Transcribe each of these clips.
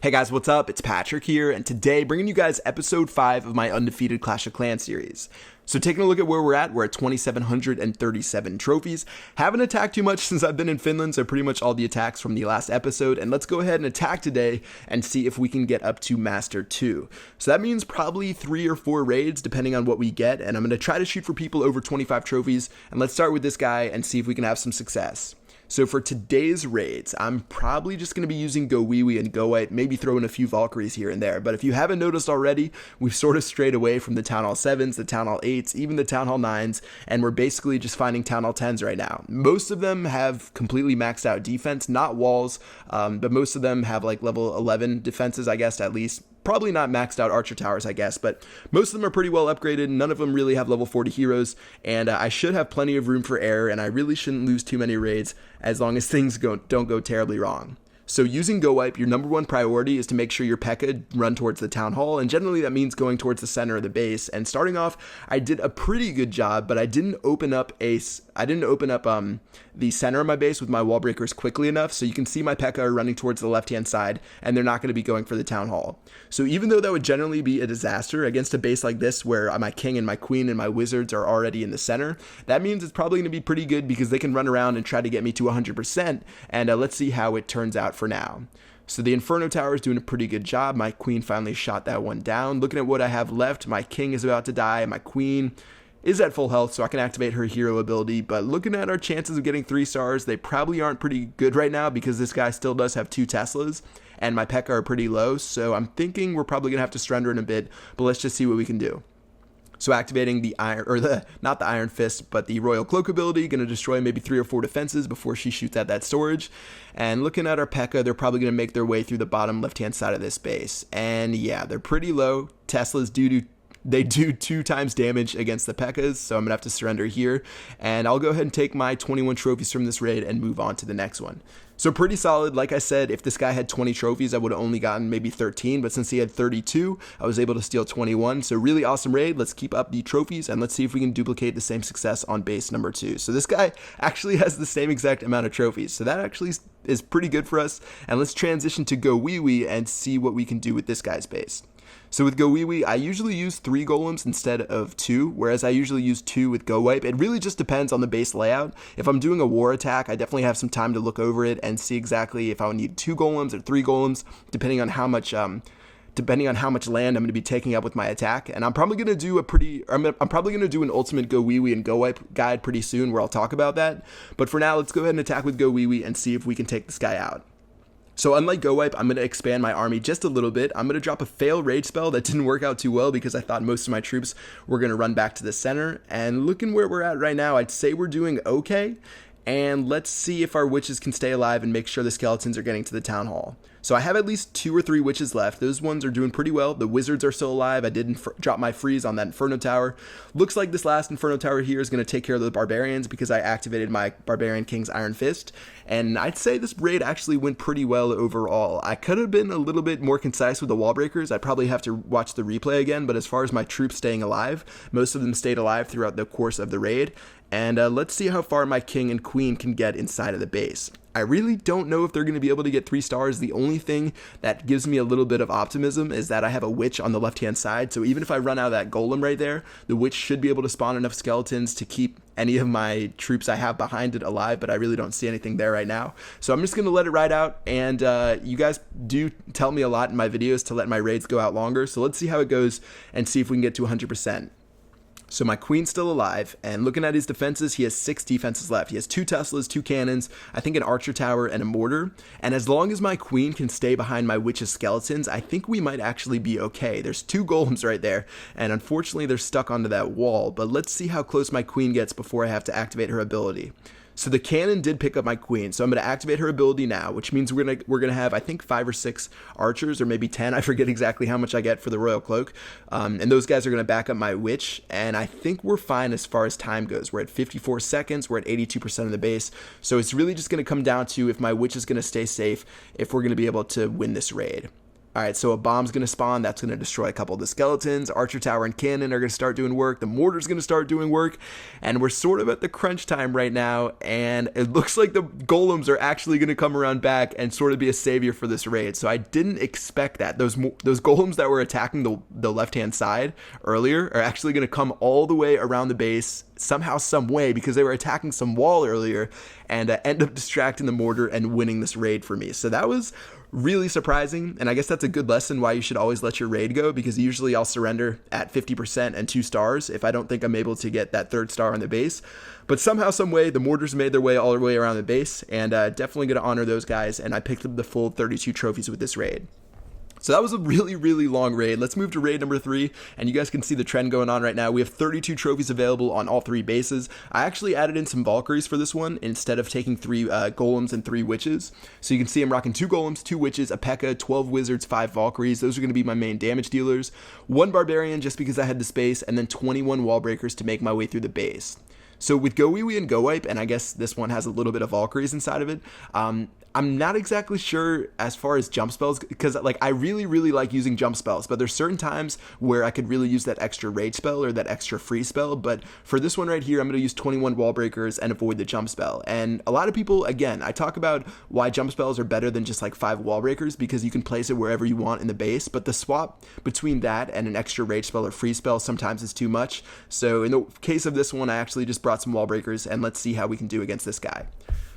Hey guys, what's up? It's Patrick here, and today bringing you guys episode 5 of my Undefeated Clash of Clans series. So taking a look at where we're at 2,737 trophies. Haven't attacked too much since I've been in Finland, so pretty much all the attacks from the last episode, and let's go ahead and attack today and see if we can get up to Master 2. So that means probably 3 or 4 raids, depending on what we get, and I'm going to try to shoot for people over 25 trophies, and let's start with this guy and see if we can have some success. So for today's raids, I'm probably just going to be using Gowiwi and Gowipe, maybe throw in a few Valkyries here and there. But if you haven't noticed already, we've sort of strayed away from the Town Hall 7s, the Town Hall 8s, even the Town Hall 9s, and we're basically just finding Town Hall 10s right now. Most of them have completely maxed out defense, not walls, but most of them have like level 11 defenses, I guess, at least. Probably not maxed out archer towers, I guess, but most of them are pretty well upgraded. None of them really have level 40 heroes, and I should have plenty of room for error, and I really shouldn't lose too many raids as long as things don't go terribly wrong. So using Gowipe, your number one priority is to make sure your PEKKA run towards the Town Hall, and generally that means going towards the center of the base. And starting off, I did a pretty good job, but I didn't open up the center of my base with my wall breakers quickly enough, so you can see my PEKKA are running towards the left-hand side, and they're not going to be going for the Town Hall. So even though that would generally be a disaster against a base like this, where my king and my queen and my wizards are already in the center, that means it's probably going to be pretty good because they can run around and try to get me to 100%, and let's see how it turns out for now. So the Inferno Tower is doing a pretty good job. My queen finally shot that one down. Looking at what I have left, my king is about to die. My queen is at full health, so I can activate her hero ability. But looking at our chances of getting 3 stars, they probably aren't pretty good right now because this guy still does have 2 Teslas, and my PEKKA are pretty low. So I'm thinking we're probably going to have to surrender in a bit, but let's just see what we can do. So activating the iron, or not the Iron Fist, but the Royal Cloak ability, going to destroy maybe 3 or 4 defenses before she shoots at that storage. And looking at our PEKKA, they're probably going to make their way through the bottom left-hand side of this base. And yeah, they're pretty low. Teslas do 2 times damage against the PEKKAs, so I'm going to have to surrender here. And I'll go ahead and take my 21 trophies from this raid and move on to the next one. So pretty solid. Like I said, if this guy had 20 trophies, I would have only gotten maybe 13, but since he had 32, I was able to steal 21. So really awesome raid. Let's keep up the trophies, and let's see if we can duplicate the same success on base number 2. So this guy actually has the same exact amount of trophies, so that actually is pretty good for us. And let's transition to Gowiwi and see what we can do with this guy's base. So with Gowiwi, I usually use 3 golems instead of 2, whereas I usually use 2 with Gowipe. It really just depends on the base layout. If I'm doing a war attack, I definitely have some time to look over it and see exactly if I would need 2 golems or 3 golems, depending on how much land I'm going to be taking up with my attack. And I'm probably going to do an ultimate Gowiwi and Gowipe guide pretty soon where I'll talk about that. But for now, let's go ahead and attack with Gowiwi and see if we can take this guy out. So unlike Gowipe, I'm going to expand my army just a little bit. I'm going to drop a fail rage spell that didn't work out too well because I thought most of my troops were going to run back to the center. And looking where we're at right now, I'd say we're doing okay. And let's see if our witches can stay alive and make sure the skeletons are getting to the Town Hall. So I have at least 2 or 3 witches left. Those ones are doing pretty well. The wizards are still alive. I didn't drop my freeze on that Inferno Tower. Looks like this last Inferno Tower here is going to take care of the Barbarians because I activated my Barbarian King's Iron Fist. And I'd say this raid actually went pretty well overall. I could have been a little bit more concise with the wall breakers. I'd probably have to watch the replay again, but as far as my troops staying alive, most of them stayed alive throughout the course of the raid. And let's see how far my king and queen can get inside of the base. I really don't know if they're going to be able to get 3 stars. The only thing that gives me a little bit of optimism is that I have a witch on the left-hand side. So even if I run out of that golem right there, the witch should be able to spawn enough skeletons to keep any of my troops I have behind it alive, but I really don't see anything there right now. So I'm just going to let it ride out, and you guys do tell me a lot in my videos to let my raids go out longer. So let's see how it goes and see if we can get to 100%. So my queen's still alive, and looking at his defenses, he has 6 defenses left. He has 2 Teslas, 2 cannons, I think an archer tower, and a mortar. And as long as my queen can stay behind my witch's skeletons, I think we might actually be okay. There's 2 golems right there, and unfortunately they're stuck onto that wall. But let's see how close my queen gets before I have to activate her ability. So the cannon did pick up my queen, so I'm going to activate her ability now, which means we're gonna have, I think, 5 or 6 archers, or maybe 10. I forget exactly how much I get for the Royal Cloak. And those guys are going to back up my witch, and I think we're fine as far as time goes. We're at 54 seconds, we're at 82% of the base, so it's really just going to come down to if my witch is going to stay safe, if we're going to be able to win this raid. All right, so a bomb's going to spawn. That's going to destroy a couple of the skeletons. Archer tower and cannon are going to start doing work. The mortar's going to start doing work. And we're sort of at the crunch time right now. And it looks like the golems are actually going to come around back and sort of be a savior for this raid. So I didn't expect that. Those golems that were attacking the left-hand side earlier are actually going to come all the way around the base somehow, some way, because they were attacking some wall earlier and end up distracting the mortar and winning this raid for me. So that was really surprising, and I guess that's a good lesson why you should always let your raid go, because usually I'll surrender at 50% and 2 stars if I don't think I'm able to get that 3rd star on the base. But somehow, some way, the mortars made their way all the way around the base, and definitely going to honor those guys, and I picked up the full 32 trophies with this raid. So that was a really, really long raid. Let's move to raid number 3, and you guys can see the trend going on right now. We have 32 trophies available on all 3 bases. I actually added in some Valkyries for this one instead of taking 3 golems and 3 witches. So you can see I'm rocking 2 golems, 2 witches, a PEKKA, 12 wizards, 5 Valkyries. Those are going to be my main damage dealers. 1 Barbarian just because I had the space, and then 21 wall breakers to make my way through the base. So with Go Wee Wee and Go Wipe, and I guess this one has a little bit of Valkyries inside of it, I'm not exactly sure as far as jump spells, because like I really, really like using jump spells, but there's certain times where I could really use that extra rage spell or that extra free spell. But for this one right here, I'm going to use 21 wall breakers and avoid the jump spell. And a lot of people, again, I talk about why jump spells are better than just like 5 wall breakers, because you can place it wherever you want in the base, but the swap between that and an extra rage spell or free spell sometimes is too much. So in the case of this one, I actually just brought some wall breakers, and let's see how we can do against this guy.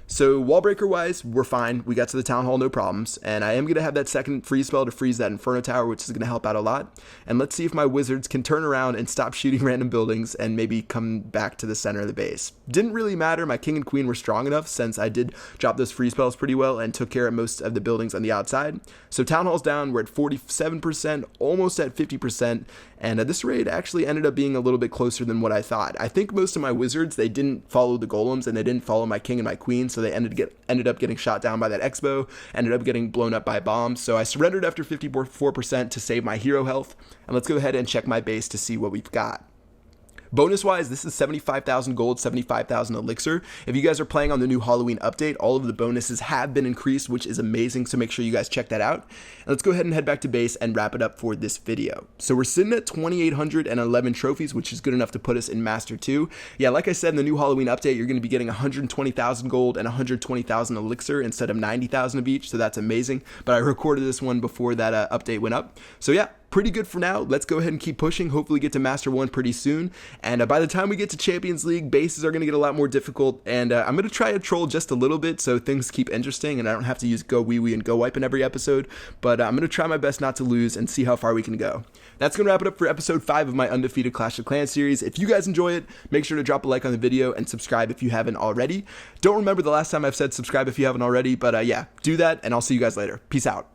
So wall breaker wise, we're fine. We got to the Town Hall, no problems. And I am going to have that second freeze spell to freeze that Inferno Tower, which is going to help out a lot. And let's see if my wizards can turn around and stop shooting random buildings and maybe come back to the center of the base. Didn't really matter. My king and queen were strong enough since I did drop those free spells pretty well and took care of most of the buildings on the outside. So Town Hall's down. We're at 47%, almost at 50%. And this raid actually ended up being a little bit closer than what I thought. I think most of my wizards, they didn't follow the golems and they didn't follow my king and my queen, so they ended up getting shot down by that Expo, ended up getting blown up by bombs. So I surrendered after 54% to save my hero health. And let's go ahead and check my base to see what we've got. Bonus wise, this is 75,000 gold, 75,000 elixir. If you guys are playing on the new Halloween update, all of the bonuses have been increased, which is amazing. So make sure you guys check that out. And let's go ahead and head back to base and wrap it up for this video. So we're sitting at 2,811 trophies, which is good enough to put us in Master 2. Yeah, like I said, in the new Halloween update, you're going to be getting 120,000 gold and 120,000 elixir instead of 90,000 of each. So that's amazing. But I recorded this one before that update went up. So yeah, pretty good for now. Let's go ahead and keep pushing. Hopefully get to Master 1 pretty soon. And by the time we get to Champions League, bases are going to get a lot more difficult. And I'm going to try to troll just a little bit so things keep interesting and I don't have to use Go Wee Wee and Go Wipe in every episode. But I'm going to try my best not to lose and see how far we can go. That's going to wrap it up for episode 5 of my Undefeated Clash of Clans series. If you guys enjoy it, make sure to drop a like on the video and subscribe if you haven't already. Don't remember the last time I've said subscribe if you haven't already, but yeah, do that and I'll see you guys later. Peace out.